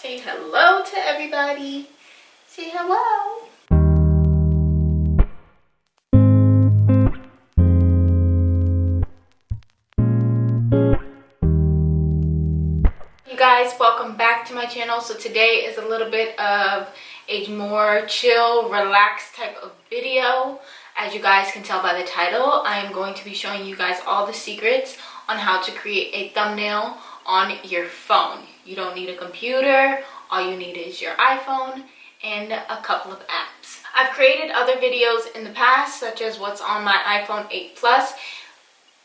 Say hello to everybody. Say hello. You guys, welcome back to my channel. So today is a little bit of a more chill, relaxed type of video. As you guys can tell by the title, I am going to be showing you guys all the secrets on how to create a thumbnail on your phone. You don't need a computer. All you need is your iPhone and a couple of apps. I've created other videos in the past, such as what's on my iPhone 8 Plus.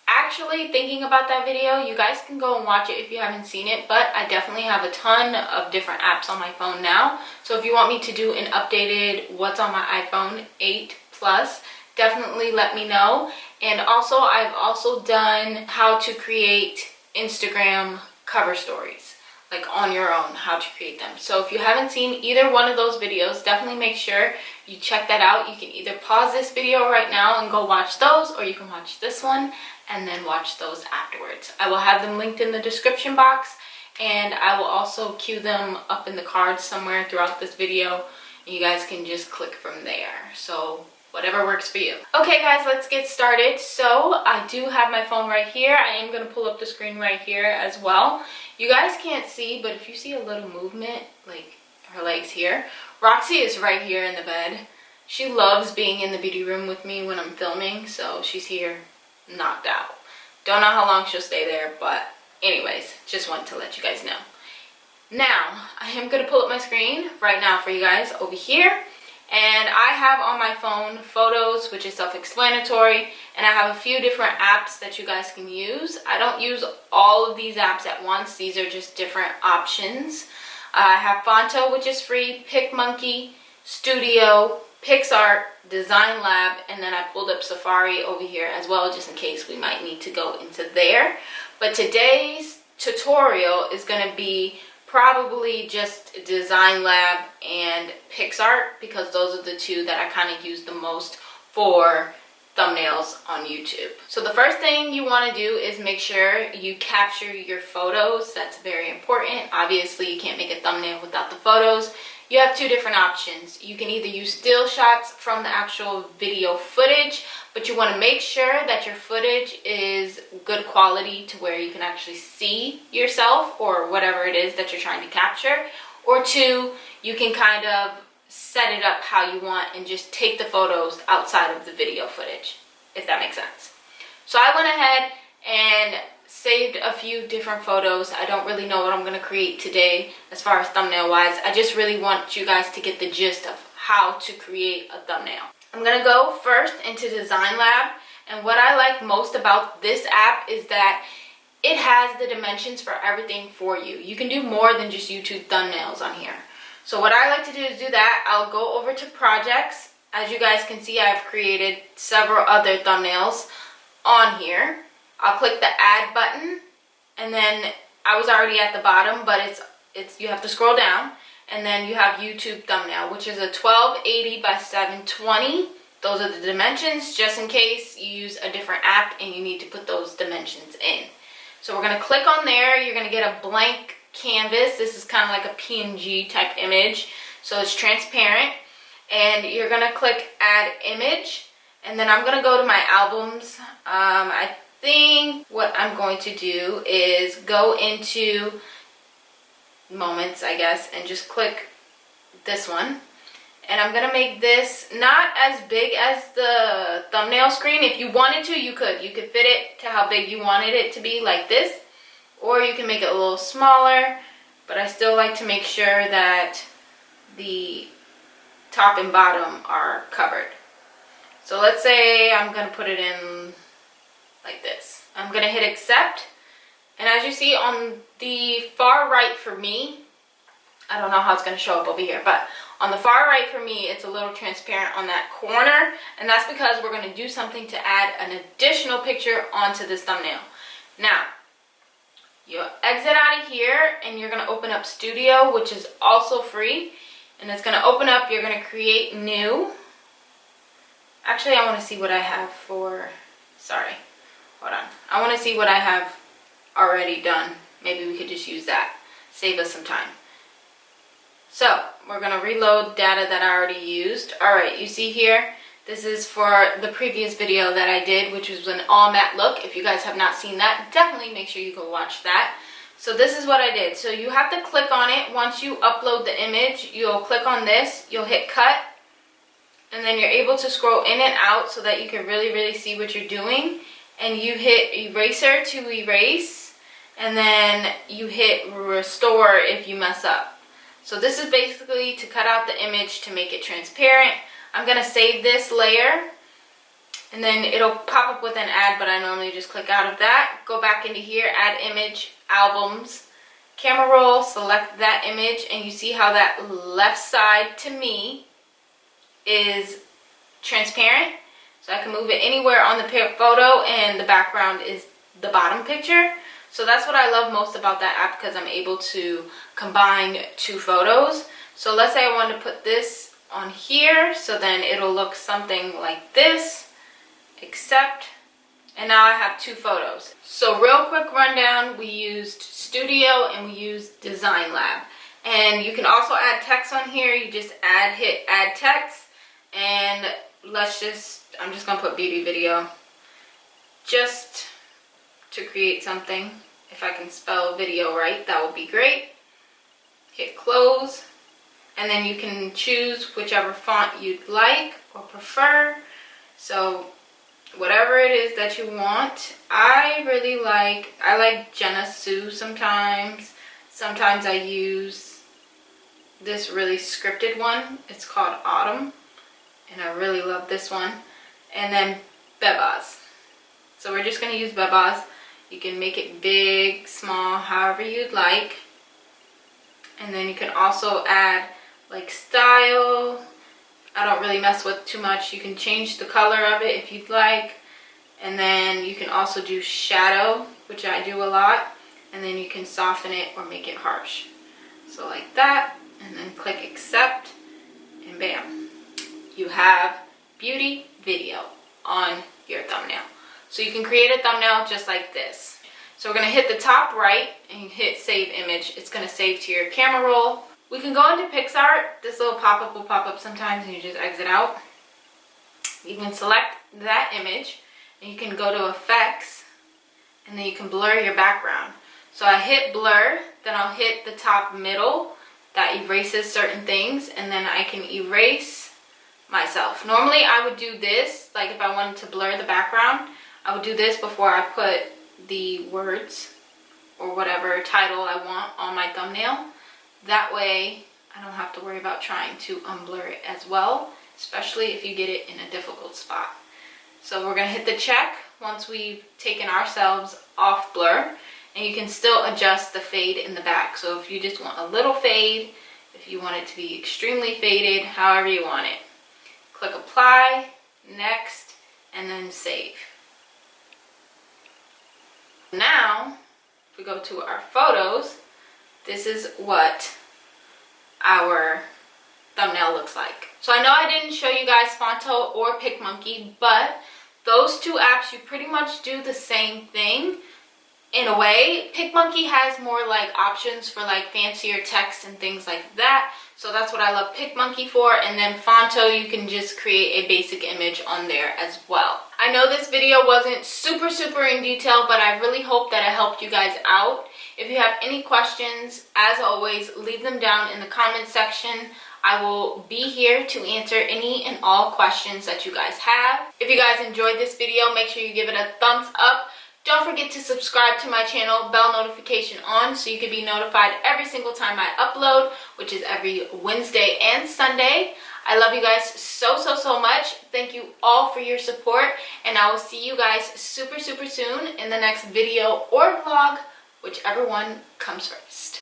Actually, thinking about that video, you guys can go and watch it if you haven't seen it, but I definitely have a ton of different apps on my phone now. So if you want me to do an updated what's on my iPhone 8 Plus, definitely let me know. And also, I've also done how to create Instagram cover stories, like on your own, how to create them. So if you haven't seen either one of those videos, definitely make sure you check that out. You can either pause this video right now and go watch those, or you can watch this one and then watch those afterwards. I will have them linked in the description box, and I will also cue them up in the cards somewhere throughout this video. You guys can just click from there. So whatever works for you. Okay guys, let's get started. So I do have my phone right here. I am going to pull up the screen right here as well. You guys can't see, but if you see a little movement, like her legs here, Roxy is right here in the bed. She loves being in the beauty room with me when I'm filming, so she's here knocked out. Don't know how long she'll stay there, but anyways, just wanted to let you guys know. Now, I am going to pull up my screen right now for you guys over here. And I have on my phone photos, which is self-explanatory, and I have a few different apps that you guys can use. I don't use all of these apps at once. These are just different options. I have PHONTO, which is free, PicMonkey, Studio, PICSART, Design Lab, and then I pulled up Safari over here as well, just in case we might need to go into there. But today's tutorial is going to be probably just Design Lab and PICSART, because those are the two that I kind of use the most for thumbnails on YouTube. So the first thing you want to do is make sure you capture your photos. That's very important. Obviously, you can't make a thumbnail without the photos. You have two different options. You can either use still shots from the actual video footage, but you want to make sure that your footage is good quality to where you can actually see yourself or whatever it is that you're trying to capture. Or two, you can kind of set it up how you want and just take the photos outside of the video footage, if that makes sense. So I went ahead and saved a few different photos. I don't really know what I'm going to create today as far as thumbnail wise. I just really want you guys to get the gist of how to create a thumbnail. I'm going to go first into Design Lab, and what I like most about this app is that it has the dimensions for everything for you. You can do more than just YouTube thumbnails on here. So what I like to do is do that. I'll go over to projects. As you guys can see, I've created several other thumbnails on here. I'll click the add button, and then I was already at the bottom, but it's you have to scroll down, and then you have YouTube thumbnail, which is a 1280 by 720. Those are the dimensions, just in case you use a different app and you need to put those dimensions in. So we're going to click on there. You're going to get a blank canvas. This is kind of like a PNG type image, so it's transparent. And you're going to click add image, and then I'm going to go to my albums. I think what I'm going to do is go into moments, I guess, and just click this one. And I'm going to make this not as big as the thumbnail screen. If you wanted to, you could fit it to how big you wanted it to be, like this. Or you can make it a little smaller, but I still like to make sure that the top and bottom are covered. So let's say I'm going to put it in like this. I'm going to hit accept, and as you see on the far right for me, I don't know how it's going to show up over here, but on the far right for me, it's a little transparent on that corner, and that's because we're going to do something to add an additional picture onto this thumbnail. Now, you exit out of here, and you're going to open up Studio, which is also free, and it's going to open up. You're going to create new. Actually, I want to see what I have for, sorry, hold on. I want to see what I have already done. Maybe we could just use that. Save us some time. So we're gonna reload data that I already used. All right, you see here, this is for the previous video that I did, which was an all matte look. If you guys have not seen that, definitely make sure you go watch that. So this is what I did. So you have to click on it. Once you upload the image, you'll click on this, you'll hit cut, and then you're able to scroll in and out so that you can really see what you're doing. And you hit eraser to erase, and then you hit restore if you mess up. So this is basically to cut out the image to make it transparent. I'm gonna save this layer, and then it'll pop up with an ad, but I normally just click out of that. Go back into here, add image, albums, camera roll, select that image, and you see how that left side to me is transparent. So I can move it anywhere on the photo, and the background is the bottom picture. So that's what I love most about that app, because I'm able to combine two photos. So let's say I want to put this on here, so then it'll look something like this, except, and now I have two photos. So real quick rundown, we used Studio and we used Design Lab. And you can also add text on here. You just hit add text, and I'm just gonna put beauty video just to create something. If I can spell video right, that would be great. Hit close, and then you can choose whichever font you'd like or prefer. So whatever it is that you want. I like Jenna Sue sometimes. Sometimes I use this really scripted one. It's called Autumn, and I really love this one. And then Bebas. So we're just going to use Bebas. You can make it big, small, however you'd like. And then you can also add like style. I don't really mess with too much. You can change the color of it if you'd like. And then you can also do shadow, which I do a lot. And then you can soften it or make it harsh. So like that. And then click accept. And bam. You have beauty video on your thumbnail. So you can create a thumbnail just like this. So we're going to hit the top right and hit save image. It's going to save to your camera roll. We can go into PICSART. This little pop-up will pop up sometimes and you just exit out. You can select that image and you can go to effects, and then you can blur your background. So I hit blur, then I'll hit the top middle that erases certain things, and then I can erase myself. Normally I would do this, like if I wanted to blur the background, I would do this before I put the words or whatever title I want on my thumbnail. That way I don't have to worry about trying to unblur it as well, especially if you get it in a difficult spot. So we're going to hit the check once we've taken ourselves off blur, and you can still adjust the fade in the back. So if you just want a little fade, if you want it to be extremely faded, however you want it. Click apply, next, and then save. Now, if we go to our photos, this is what our thumbnail looks like. So I know I didn't show you guys PHONTO or PicMonkey, but those two apps, you pretty much do the same thing in a way. PicMonkey has more like options for like fancier text and things like that. So that's what I love PicMonkey for. And then PHONTO, you can just create a basic image on there as well. I know this video wasn't super in detail, but I really hope that it helped you guys out. If you have any questions, as always, leave them down in the comment section. I will be here to answer any and all questions that you guys have. If you guys enjoyed this video, make sure you give it a thumbs up. Don't forget to subscribe to my channel, bell notification on, so you can be notified every single time I upload, which is every Wednesday and Sunday. I love you guys so much. Thank you all for your support, and I will see you guys super soon in the next video or vlog, whichever one comes first.